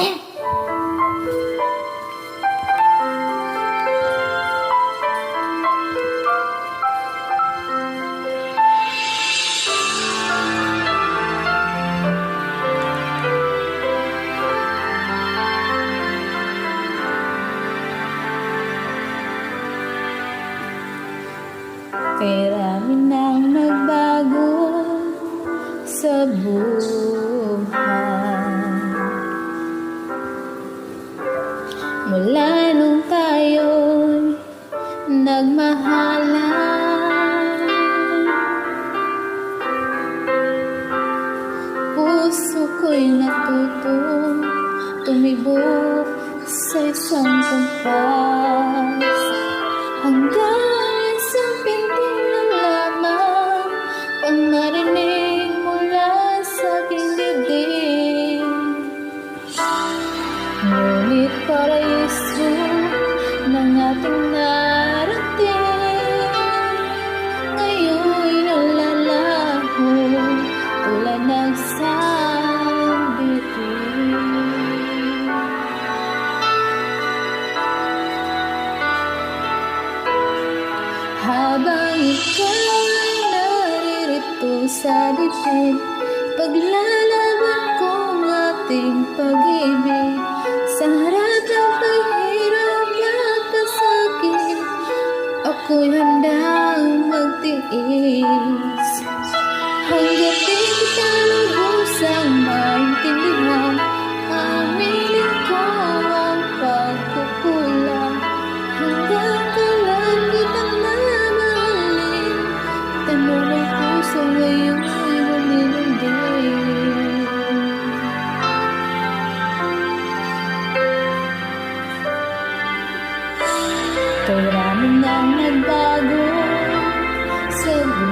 Kay rami nang nagbago sa buhay mula nung tayo'y nagmahalan. Puso ko'y natutong tumibok sa isang kumpas hanggang sa pinting na lamang ang marinig mula sa aking dibdib. Ngunit paraiso ng ating narating ngayon'y nalalaho tulad ng sambitin. Habang ikaw ay naririto sa dibdib, paglalaban kong ating pag-ibig sa harap ng paghirap at pasakit, ako'y handang magtiis hanggat di kita lubusang maintindihan. Aminin ko ang pagkukulang hanggang kailan kitang mamahalin. Tanong ng puso ngayon'y maninundig. Kay rami nang nagbago sa buhay